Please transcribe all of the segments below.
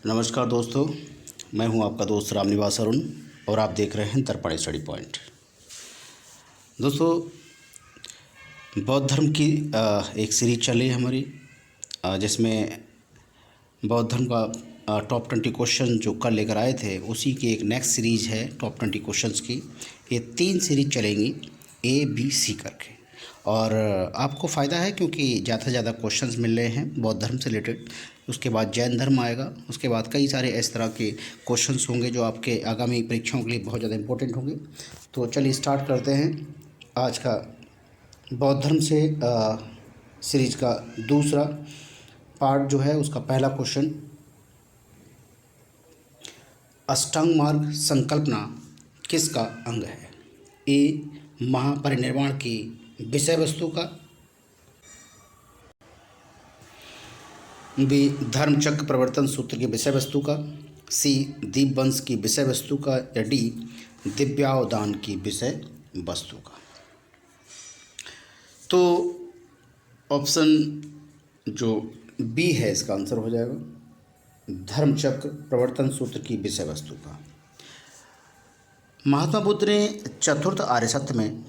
नमस्कार दोस्तों, मैं हूं आपका दोस्त रामनिवास अरुण और आप देख रहे हैं दर्पण स्टडी पॉइंट। दोस्तों, बौद्ध धर्म की एक सीरीज चल रही है हमारी, जिसमें बौद्ध धर्म का टॉप 20 क्वेश्चन जो कल लेकर आए थे उसी की एक नेक्स्ट सीरीज है टॉप 20 क्वेश्चंस की। ये 3 सीरीज चलेंगी ए बी सी करके, और आपको फ़ायदा है क्योंकि ज़्यादा से ज़्यादा क्वेश्चंस मिल रहे हैं बौद्ध धर्म से रिलेटेड। उसके बाद जैन धर्म आएगा, उसके बाद कई सारे इस तरह के क्वेश्चंस होंगे जो आपके आगामी परीक्षाओं के लिए बहुत ज़्यादा इंपॉर्टेंट होंगे। तो चलिए स्टार्ट करते हैं आज का बौद्ध धर्म से सीरीज का दूसरा पार्ट जो है उसका पहला क्वेश्चन, अष्टांग मार्ग संकल्पना किसका अंग है? ए महापरिनिर्वाण की विषय वस्तु का, बी धर्मचक्र प्रवर्तन सूत्र की विषय वस्तु का, सी दीपवंश की विषय वस्तु का, या डी दिव्यावदान की विषय वस्तु का। तो ऑप्शन जो बी है इसका आंसर हो जाएगा धर्मचक्र प्रवर्तन सूत्र की विषय वस्तु का। महात्मा बुद्ध ने चतुर्थ आर्य सत्य में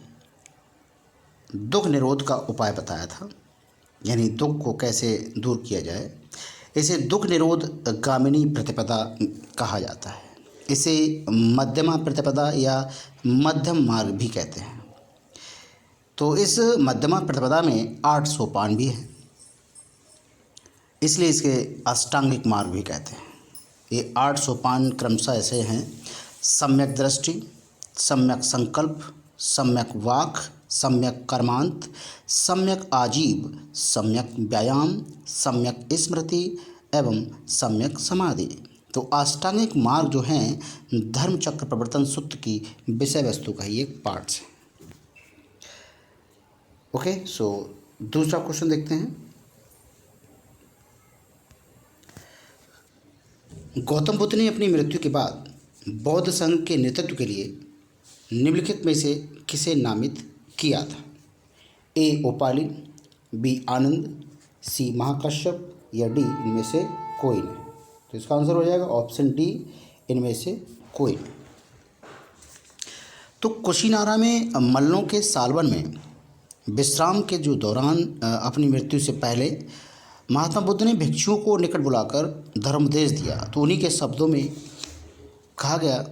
दुख निरोध का उपाय बताया था, यानी दुख को कैसे दूर किया जाए। इसे दुख निरोध गामिनी प्रतिपदा कहा जाता है। इसे मध्यमा प्रतिपदा या मध्यम मार्ग भी कहते हैं। तो इस मध्यमा प्रतिपदा में 8 सोपान भी हैं, इसलिए इसके अष्टांगिक मार्ग भी कहते हैं। ये 8 सोपान क्रमशः ऐसे हैं: सम्यक दृष्टि, सम्यक संकल्प, सम्यक वाक, सम्यक कर्मांत, सम्यक आजीव, सम्यक व्यायाम, सम्यक स्मृति एवं सम्यक समाधि। तो अष्टांगिक मार्ग जो हैं धर्मचक्र प्रवर्तन सूत्र की विषय वस्तु का ही एक पार्ट है। ओके, सो दूसरा क्वेश्चन देखते हैं। गौतम बुद्ध ने अपनी मृत्यु के बाद बौद्ध संघ के नेतृत्व के लिए निम्नलिखित में से किसे नामित किया था? ए ओपाली, बी आनंद, सी महाकश्यप, या डी इनमें से कोई नहीं। तो इसका आंसर हो जाएगा ऑप्शन डी, इनमें से कोई नहीं। तो कुशीनारा में मल्लों के सालवन में विश्राम के जो दौरान अपनी मृत्यु से पहले महात्मा बुद्ध ने भिक्षुओं को निकट बुलाकर धर्मोपदेश दिया। तो उन्हीं के शब्दों में कहा गया,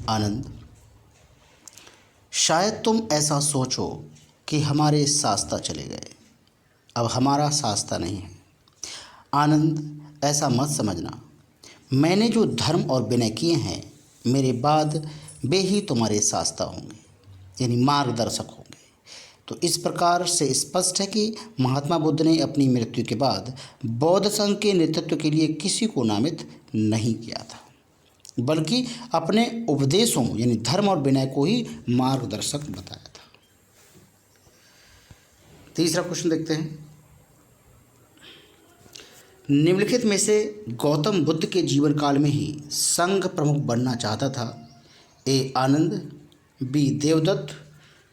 आनंद, शायद तुम ऐसा सोचो कि हमारे शास्ता चले गए, अब हमारा शास्ता नहीं है। आनंद, ऐसा मत समझना। मैंने जो धर्म और विनय किए हैं मेरे बाद वे ही तुम्हारे शास्ता होंगे, यानी मार्गदर्शक होंगे। तो इस प्रकार से स्पष्ट है कि महात्मा बुद्ध ने अपनी मृत्यु के बाद बौद्ध संघ के नेतृत्व के लिए किसी को नामित नहीं किया था, बल्कि अपने उपदेशों यानी धर्म और विनय को ही मार्गदर्शक बताया था। तीसरा क्वेश्चन देखते हैं। निम्नलिखित में से गौतम बुद्ध के जीवन काल में ही संघ प्रमुख बनना चाहता था? A Ananda, B Devadatta,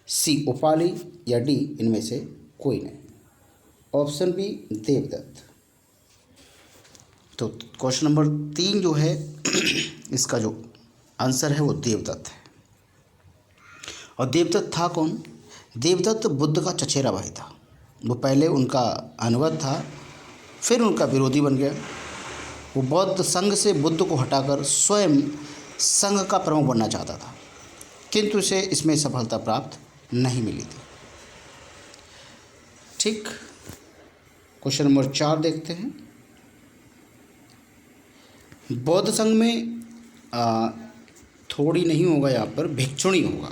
C Upali, या डी इनमें से कोई नहीं। Option B Devadatta. तो क्वेश्चन नंबर 3 जो है इसका जो आंसर है वो देवदत्त है। और देवदत्त था कौन? देवदत्त बुद्ध का चचेरा भाई था। वो पहले उनका अनुगत था, फिर उनका विरोधी बन गया। वो बौद्ध संघ से बुद्ध को हटाकर स्वयं संघ का प्रमुख बनना चाहता था, किंतु उसे इसमें सफलता प्राप्त नहीं मिली थी। ठीक, क्वेश्चन नंबर 4 देखते हैं। बौद्ध संघ में थोड़ी नहीं होगा, यहाँ पर भिक्षुणी होगा।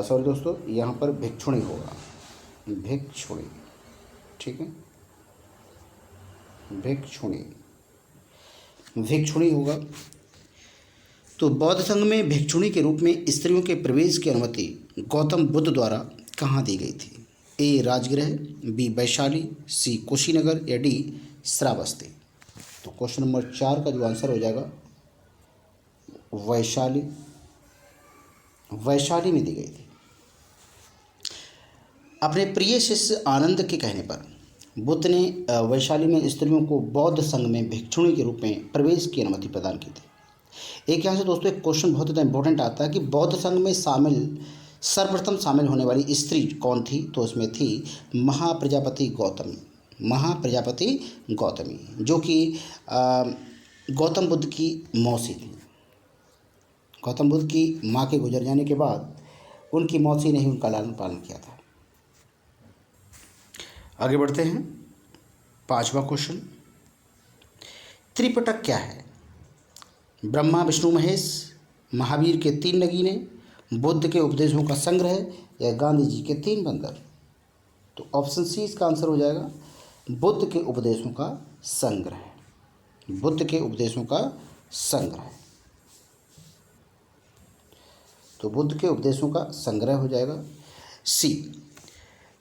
सॉरी दोस्तों, यहाँ पर भिक्षुणी होगा, भिक्षुणी। ठीक है, भिक्षुणी, भिक्षुणी होगा। तो बौद्ध संघ में भिक्षुणी के रूप में स्त्रियों के प्रवेश की अनुमति गौतम बुद्ध द्वारा कहाँ दी गई थी? ए राजगृह, बी वैशाली, सी कुशीनगर, या डी श्रावस्ती। तो क्वेश्चन नंबर 4 का जो आंसर हो जाएगा वैशाली, वैशाली में दी गई थी। अपने प्रिय शिष्य आनंद के कहने पर बुद्ध ने वैशाली में स्त्रियों को बौद्ध संघ में भिक्षुणी के रूप में प्रवेश की अनुमति प्रदान की थी। एक यहाँ से दोस्तों एक क्वेश्चन बहुत ज़्यादा इंपॉर्टेंट आता है कि बौद्ध संघ में सर्वप्रथम शामिल होने वाली स्त्री कौन थी, तो उसमें थी महाप्रजापति गौतमी। महाप्रजापति गौतमी जो कि गौतम बुद्ध की मौसी थी। गौतम बुद्ध की माँ के गुजर जाने के बाद उनकी मौसी ने ही उनका लालन पालन किया था। आगे बढ़ते हैं, 5वां क्वेश्चन, त्रिपिटक क्या है? ब्रह्मा विष्णु महेश, महावीर के 3 नगीने, बुद्ध के उपदेशों का संग्रह या गांधी जी के 3 बंदर? तो ऑप्शन सी इसका आंसर हो जाएगा, बुद्ध के उपदेशों का संग्रह। बुद्ध के उपदेशों का संग्रह, तो बुद्ध के उपदेशों का संग्रह हो जाएगा सी।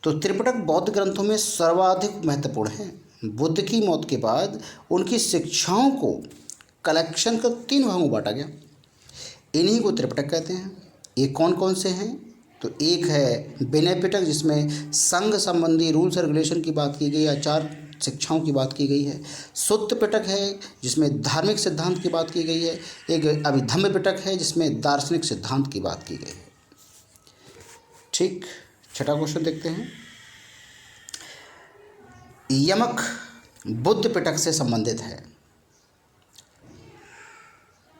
तो त्रिपिटक बौद्ध ग्रंथों में सर्वाधिक महत्वपूर्ण है। बुद्ध की मौत के बाद उनकी शिक्षाओं को कलेक्शन कर 3 भागों में बांटा गया, इन्हीं को त्रिपिटक कहते हैं। ये कौन कौन से हैं? तो एक है विनय पिटक जिसमें संघ संबंधी रूल्स रेगुलेशन की बात की गई, आचार शिक्षाओं की बात की गई है। सुत्त पिटक है जिसमें धार्मिक सिद्धांत की बात की गई है। एक अभिधम्म पिटक है जिसमें दार्शनिक सिद्धांत की बात की गई है। ठीक, 6वां क्वेश्चन देखते हैं, यमक बुद्ध पिटक से संबंधित है?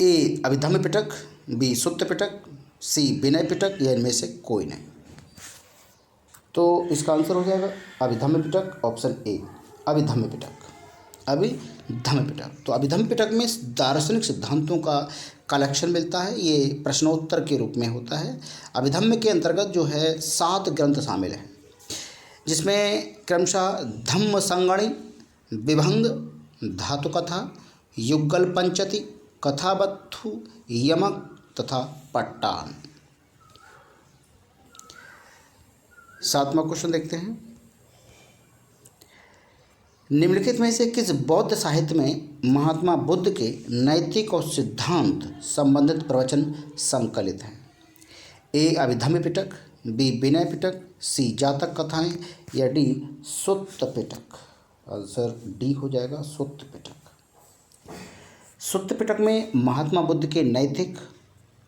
ए अभिधम्म पिटक, बी सुत्त पिटक, सी विनय पिटक या इनमें से कोई नहीं? तो इसका आंसर हो जाएगा अभिधम्म पिटक, ऑप्शन ए अभिधम्म पिटक। अभिधम्म पिटक, तो अभिधम्म पिटक में दार्शनिक सिद्धांतों का कलेक्शन मिलता है। ये प्रश्नोत्तर के रूप में होता है। अभिधम्म के अंतर्गत जो है 7 ग्रंथ शामिल हैं जिसमें क्रमशः धम्म संगणि, विभंग, धातु कथा, युगल पंचति, कथावत्थु, यमक तथा पट्टान। 7वां क्वेश्चन देखते हैं, निम्नलिखित में से किस बौद्ध साहित्य में महात्मा बुद्ध के नैतिक और सिद्धांत संबंधित प्रवचन संकलित हैं? ए अभिधम्म पिटक, बी विनय पिटक, सी जातक कथाएं या डी सुत्त पिटक? आंसर डी हो जाएगा सुत्त पिटक। सुत्त पिटक में महात्मा बुद्ध के नैतिक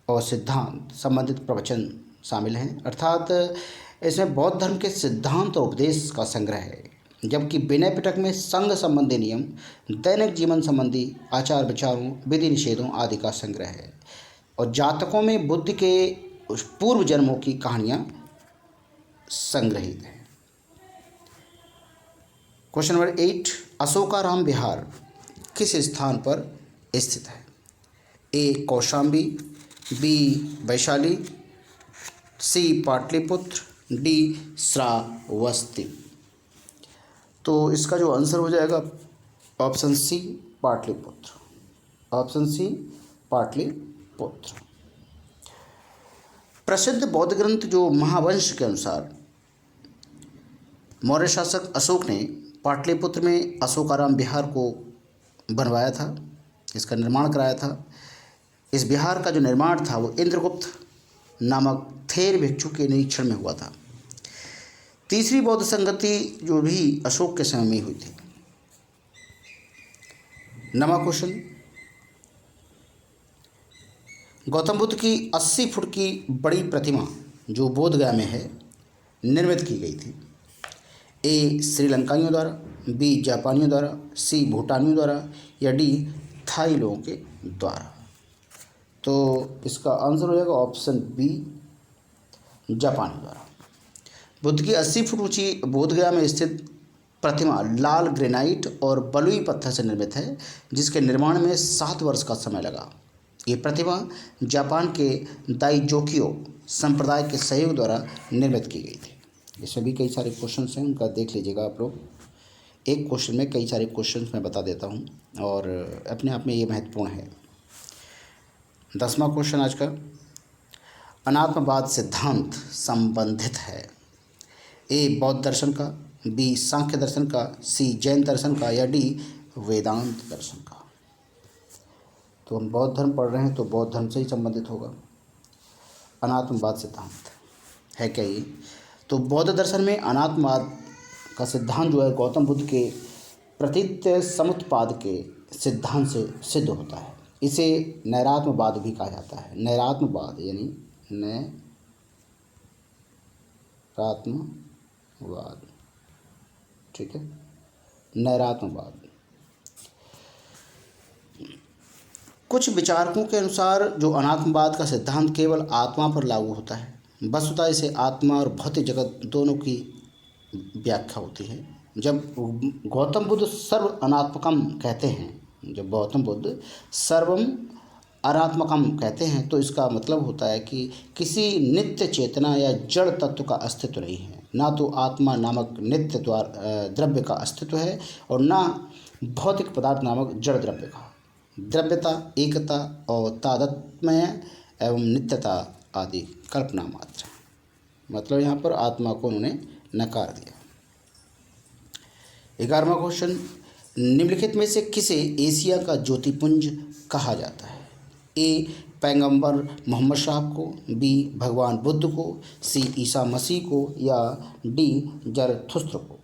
और सिद्धांत संबंधित प्रवचन शामिल हैं, अर्थात इसमें बौद्ध धर्म के सिद्धांत और उपदेश का संग्रह है। जबकि विनय पिटक में संघ संबंधी नियम, दैनिक जीवन संबंधी आचार विचारों, विधि निषेधों आदि का संग्रह है। और जातकों में बुद्ध के पूर्व जन्मों की कहानियाँ संग्रहित हैं। क्वेश्चन नंबर 8, अशोकाराम विहार किस स्थान पर स्थित है? A Kaushambi, B Vaishali, C Pataliputra, D Shravasti? तो इसका जो आंसर हो जाएगा option C Pataliputra. Option C Pataliputra. प्रसिद्ध बौद्ध ग्रंथ जो महावंश के अनुसार मौर्य शासक अशोक ने पाटलिपुत्र में अशोकाराम विहार को बनवाया था, इसका निर्माण कराया था। इस विहार का जो निर्माण था वो इंद्रगुप्त नामक थेर भिक्षु के निरीक्षण में हुआ था। तीसरी बौद्ध संगति जो भी अशोक के समय में हुई थी। 9वां क्वेश्चन, गौतम बुद्ध की 80 फुट की बड़ी प्रतिमा जो बोध गया में है निर्मित की गई थी? ए श्रीलंकाइयों द्वारा, बी जापानियों द्वारा, सी भूटानियों द्वारा या डी थाई लोगों के द्वारा? तो इसका आंसर हो जाएगा ऑप्शन बी जापानियों द्वारा। बुद्ध की 80 फुट ऊंची बोधगया में स्थित प्रतिमा लाल ग्रेनाइट और बलुई पत्थर से निर्मित है, जिसके निर्माण में 7 वर्ष का समय लगा। ये प्रतिमा जापान के दाइजोकियो संप्रदाय के सहयोग द्वारा निर्मित की गई थी। इसमें भी कई सारे क्वेश्चन हैं, उनका देख लीजिएगा आप लोग। एक क्वेश्चन में कई सारे क्वेश्चन मैं बता देता हूँ और अपने आप में ये महत्वपूर्ण है। 10वां क्वेश्चन आज का, अनात्मवाद सिद्धांत संबंधित है? ए बौद्ध दर्शन का, बी सांख्य दर्शन का, सी जैन दर्शन का या डी वेदांत दर्शन का? तो हम बौद्ध धर्म पढ़ रहे हैं तो बौद्ध धर्म से ही संबंधित होगा। अनात्मवाद सिद्धांत है क्या ये? तो बौद्ध दर्शन में अनात्मवाद का सिद्धांत जो है गौतम बुद्ध के प्रतीत्य समुत्पाद के सिद्धांत से सिद्ध होता है। इसे नैरात्मवाद भी कहा जाता है। नैरात्मवाद यानी नैरात्मवाद, ठीक है, नैरात्मवाद। कुछ विचारकों के अनुसार जो अनात्मवाद का सिद्धांत केवल आत्मा पर लागू होता है। वस्तुतः इसे आत्मा और भौतिक जगत दोनों की व्याख्या होती है। जब गौतम बुद्ध सर्व अनात्मकम कहते हैं, जब गौतम बुद्ध सर्वम अनात्मकम कहते हैं तो इसका मतलब होता है कि किसी नित्य चेतना या जड़ तत्व का अस्तित्व नहीं है। ना तो आत्मा नामक नित्य द्रव्य का अस्तित्व है और ना भौतिक पदार्थ नामक जड़ द्रव्य का। द्रव्यता, एकता और तादात्म्य एवं नित्यता आदि कल्पना मात्र। मतलब यहाँ पर आत्मा को उन्होंने नकार दिया। 11वां क्वेश्चन, निम्नलिखित में से किसे एशिया का ज्योतिपुंज कहा जाता है? ए पैगंबर मोहम्मद साहब को, बी भगवान बुद्ध को, सी ईसा मसीह को या डी जरथुस्त्र को?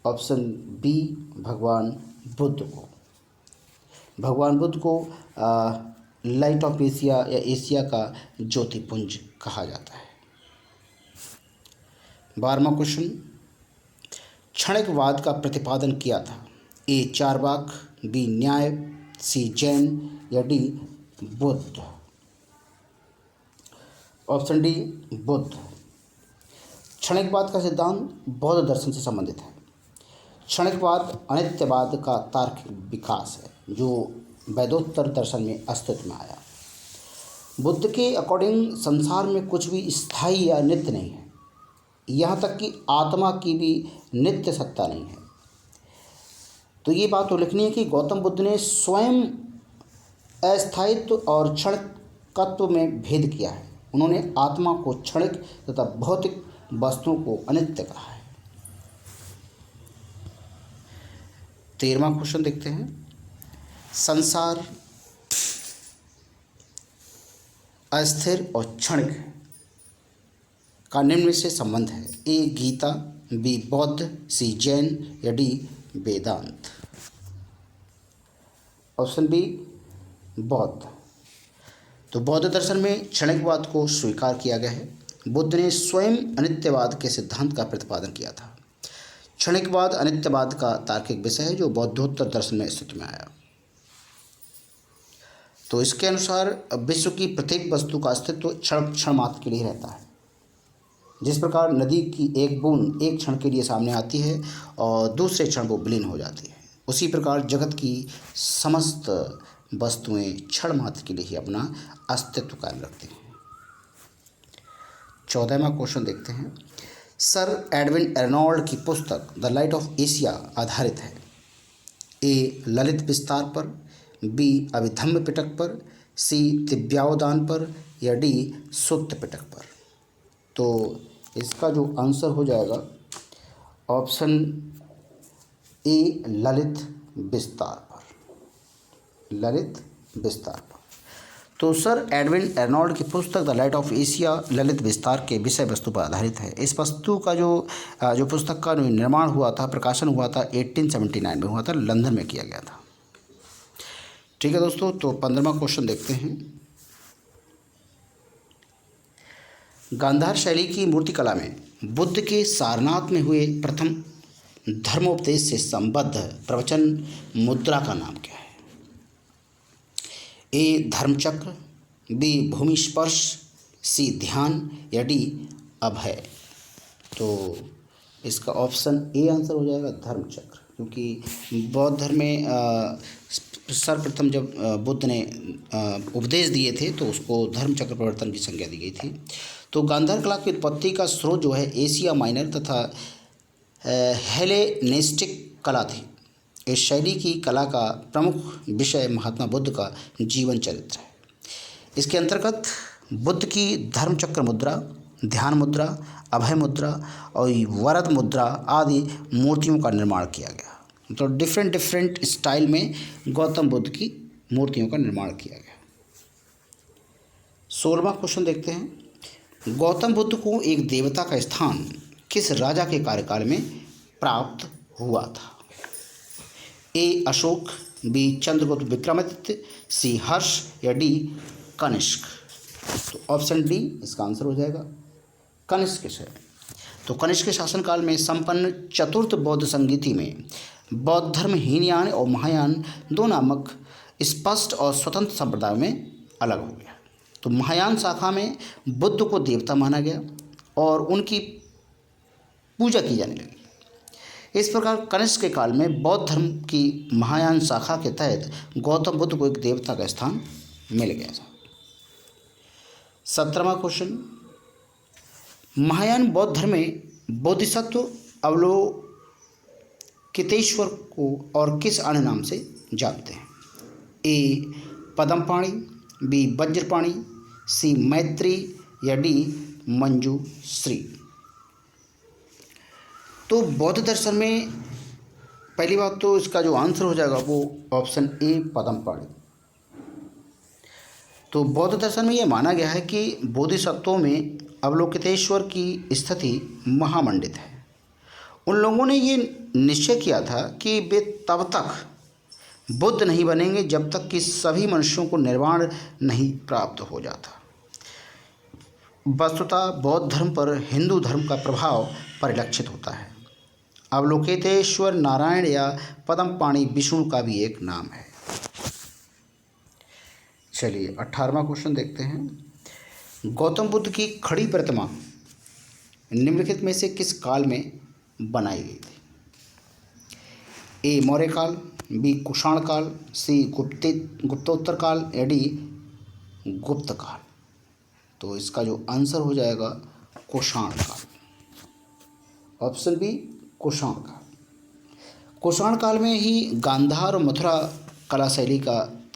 ऑप्शन बी भगवान बुद्ध को। भगवान बुद्ध को लाइट ऑफ एशिया या एशिया का ज्योतिपुंज कहा जाता है। 12वां क्वेश्चन, क्षणिकवाद का प्रतिपादन किया था? ए चारवाक, बी न्याय, सी जैन या D Buddha? Option D Buddha. क्षणिकवाद का सिद्धांत बौद्ध दर्शन से संबंधित है। क्षणिकवाद अनित्यवाद का तार्किक विकास है जो वैदोत्तर दर्शन में अस्तित्व में आया। बुद्ध के अकॉर्डिंग संसार में कुछ भी स्थायी या नित्य नहीं है, यहाँ तक कि आत्मा की भी नित्य सत्ता नहीं है। तो ये बात उल्लेखनीय है कि गौतम बुद्ध ने स्वयं अस्थायित्व और क्षणिकत्व में भेद किया है। उन्होंने आत्मा को क्षणिक तथा भौतिक वस्तुओं को अनित्य कहा है। 13वां क्वेश्चन देखते हैं, संसार अस्थिर और क्षणिक का निम्न में से संबंध है? ए गीता, बी बौद्ध, सी जैन या डी वेदांत? ऑप्शन बी बौद्ध। तो बौद्ध दर्शन में क्षणिकवाद को स्वीकार किया गया है। बुद्ध ने स्वयं अनित्यवाद के सिद्धांत का प्रतिपादन किया था। क्षणिकवाद अनित्यवाद का तार्किक विषय है जो बौद्धोत्तर दर्शन में अस्तित्व में आया। तो इसके अनुसार विश्व की प्रत्येक वस्तु का अस्तित्व क्षण मात्र के लिए रहता है। जिस प्रकार नदी की एक बूंद एक क्षण के लिए सामने आती है और दूसरे क्षण वो विलीन हो जाती है, उसी प्रकार जगत की समस्त वस्तुएं क्षण मात्र के लिए ही अपना अस्तित्व कायम रखती हैं। 14वां क्वेश्चन देखते हैं, सर एडविन एर्नोल्ड की पुस्तक द लाइट ऑफ एशिया आधारित है? ए ललित विस्तार पर, बी अभिधम्म पिटक पर, सी दिव्यावदान पर या डी सुत्त पिटक पर? तो इसका जो आंसर हो जाएगा ऑप्शन ए ललित विस्तार पर। ललित विस्तार पर। तो सर एडविन एर्नोल्ड की पुस्तक the light of Asia Lalit विस्तार के विषय वस्तु पर आधारित है। इस वस्तु का जो पुस्तक का निर्माण हुआ था, प्रकाशन हुआ था 1879 में हुआ था, लंदन में किया गया था। ठीक है दोस्तों, तो 15वां क्वेश्चन देखते हैं, गांधार शैली की मूर्तिकला में बुद्ध के सारनाथ में हुए प्रथम धर्मोपदेश से संबद्ध प्रवचन मुद्रा का नाम क्या है? ए धर्मचक्र, बी भूमि स्पर्श, सी ध्यान या डी अभय? तो इसका ऑप्शन ए आंसर हो जाएगा धर्मचक्र, क्योंकि बौद्ध धर्म में सर्वप्रथम जब बुद्ध ने उपदेश दिए थे तो उसको धर्मचक्र प्रवर्तन की संज्ञा दी गई थी। तो गांधार कला की उत्पत्ति का स्रोत जो है एशिया माइनर तथा हेलेनिस्टिक कला थी। इस शैली की कला का प्रमुख विषय महात्मा बुद्ध का जीवन चरित्र है। इसके अंतर्गत बुद्ध की धर्मचक्र मुद्रा, ध्यान मुद्रा, अभय मुद्रा और वरद मुद्रा आदि मूर्तियों का निर्माण किया गया। तो डिफरेंट स्टाइल में गौतम बुद्ध की मूर्तियों का निर्माण किया गया। 16वां क्वेश्चन देखते हैं, गौतम बुद्ध को एक देवता का स्थान किस राजा के कार्यकाल में प्राप्त हुआ था? ए अशोक, बी चंद्रगुप्त विक्रमादित्य, सी हर्ष या डी कनिष्क। तो ऑप्शन डी इसका आंसर हो जाएगा कनिष्क है। तो कनिष्क के शासनकाल में संपन्न चतुर्थ बौद्ध संगीति में बौद्ध धर्म हीनयान और महायान दो नामक स्पष्ट और स्वतंत्र संप्रदायों में अलग हो गया। तो महायान शाखा में बुद्ध को देवता माना गया और उनकी पूजा की जाने लगी। इस प्रकार कनिष्क के काल में बौद्ध धर्म की महायान शाखा के तहत गौतम बुद्ध को एक देवता का स्थान मिल गया था। 17वां क्वेश्चन, महायान बौद्ध धर्म में बोधिसत्व अवलोकितेश्वर को और किस अन्य नाम से जानते हैं? ए पद्मपाणि, बी वज्रपाणि, सी मैत्री या डी मंजूश्री। तो बौद्ध दर्शन में पहली बात तो इसका जो आंसर हो जाएगा वो ऑप्शन ए पद्मपाणि। तो बौद्ध दर्शन में यह माना गया है कि बोधिसत्वों में अवलोकितेश्वर की स्थिति महामंडित है। उन लोगों ने ये निश्चय किया था कि वे तब तक बुद्ध नहीं बनेंगे जब तक कि सभी मनुष्यों को निर्वाण नहीं प्राप्त हो जाता। वस्तुतः बौद्ध धर्म पर हिंदू धर्म का प्रभाव परिलक्षित होता है। अवलोकितेश्वर नारायण या पद्मपाणि विष्णु का भी एक नाम है। चलिए 18वां क्वेश्चन देखते हैं। गौतम बुद्ध की खड़ी प्रतिमा निम्नलिखित में से किस काल में बनाई गई थी? ए मौर्य काल, बी कुषाण काल, सी गुप्तोत्तर काल या डी गुप्त काल। तो इसका जो आंसर हो जाएगा कुषाण काल, ऑप्शन बी कुषाण काल। कुषाण काल में ही गांधार और मथुरा कला शैली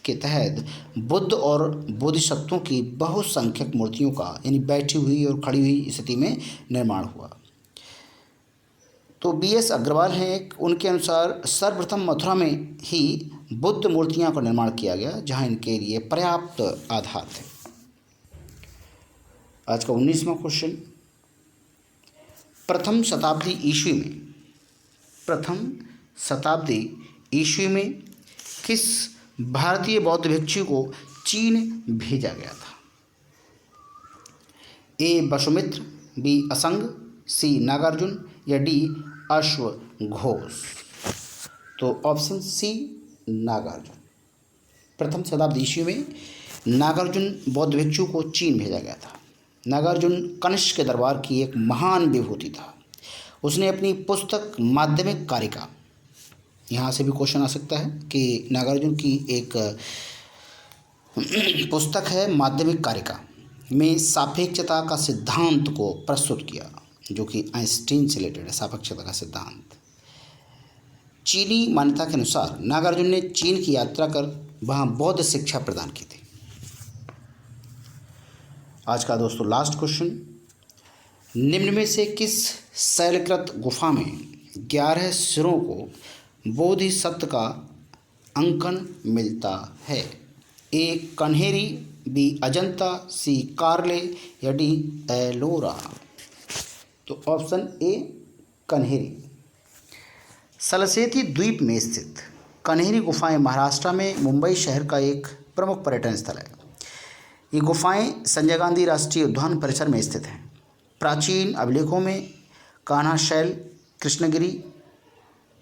के तहत बुद्ध और बोधिसत्वों की बहुसंख्यक मूर्तियों का यानी बैठी हुई और खड़ी हुई स्थिति में निर्माण हुआ। तो बीएस अग्रवाल हैं, उनके अनुसार सर्वप्रथम मथुरा में ही बुद्ध मूर्तियों का निर्माण किया गया जहां इनके लिए पर्याप्त आधार थे। आज का 19वां क्वेश्चन, प्रथम शताब्दी ईस्वी में किस भारतीय बौद्ध भिक्षु को चीन भेजा गया था? ए वसुमित्र, बी असंग, सी नागार्जुन या डी अश्वघोष। तो ऑप्शन सी नागार्जुन। प्रथम शताब्दी ईस्वी में नागार्जुन बौद्ध भिक्षु को चीन भेजा गया था। नागार्जुन कनिष्क के दरबार की एक महान विभूति था। उसने अपनी पुस्तक माध्यमिक कारिका, यहाँ से भी क्वेश्चन आ सकता है कि नागार्जुन की एक पुस्तक है माध्यमिक कारिका में सापेक्षता का सिद्धांत को प्रस्तुत किया, जो कि आइंस्टीन से रिलेटेड है। सापेक्षता का सिद्धांत चीनी मान्यता के अनुसार नागार्जुन ने चीन की यात्रा कर वहाँ बौद्ध शिक्षा प्रदान की थी। आज का दोस्तों लास्ट क्वेश्चन, निम्न में से किस शैलकृत गुफा में 11 सिरों को बोधिसत्व का अंकन मिलता है? ए कन्हेरी, बी अजंता, सी कार्ले या डी एलोरा। तो ऑप्शन ए कन्हेरी। सलसेती द्वीप में स्थित कन्हेरी गुफाएं महाराष्ट्र में मुंबई शहर का एक प्रमुख पर्यटन स्थल है। ये गुफाएं संजय गांधी राष्ट्रीय उद्यान परिसर में स्थित हैं। प्राचीन अभिलेखों में कान्हा शैल कृष्णगिरी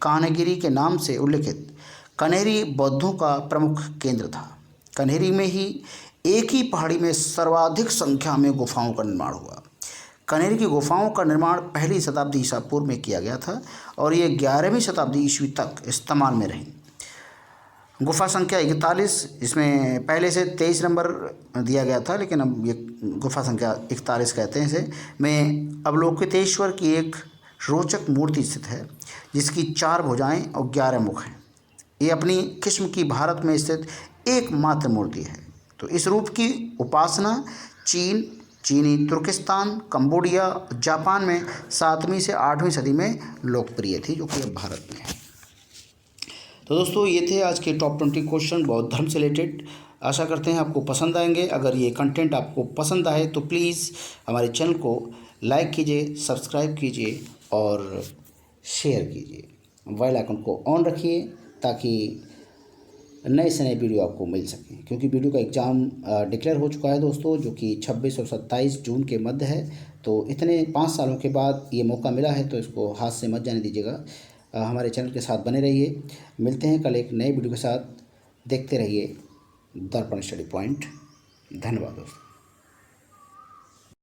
कान्हगिरी के नाम से उल्लिखित कन्हेरी बौद्धों का प्रमुख केंद्र था। कन्हेरी में ही एक ही पहाड़ी में सर्वाधिक संख्या में गुफाओं का निर्माण हुआ। कन्हेरी की गुफाओं का निर्माण पहली शताब्दी ईसा पूर्व में किया गया था और ये 11वीं शताब्दी ईस्वी तक इस्तेमाल में रही। गुफा संख्या 41, इसमें पहले से 23 नंबर दिया गया था, लेकिन अब ये गुफा संख्या 41 कहते हैं इसे, में अवलोकितेश्वर की एक रोचक मूर्ति स्थित है जिसकी 4 भुजाएं और 11 मुख हैं। ये अपनी किस्म की भारत में स्थित एकमात्र मूर्ति है। तो इस रूप की उपासना चीनी तुर्किस्तान, कंबोडिया, जापान में 7वीं से 8वीं सदी में लोकप्रिय थी, जो कि अब भारत में है। तो दोस्तों ये थे आज के टॉप 20 क्वेश्चन बौद्ध धर्म से रिलेटेड। आशा करते हैं आपको पसंद आएंगे। अगर ये कंटेंट आपको पसंद आए तो प्लीज़ हमारे चैनल को लाइक कीजिए, सब्सक्राइब कीजिए और शेयर कीजिए। बेल आइकन को ऑन रखिए ताकि नए से नए वीडियो आपको मिल सकें, क्योंकि वीडियो का एग्ज़ाम डिक्लेयर हो चुका है दोस्तों, जो कि 26 और 27 जून के मध्य है। तो इतने 5 सालों के बाद ये मौका मिला है, तो इसको हाथ से मत जाने दीजिएगा। हमारे चैनल के साथ बने रहिए। मिलते हैं कल एक नए वीडियो के साथ। देखते रहिए दर्पण स्टडी पॉइंट। धन्यवाद दोस्तों।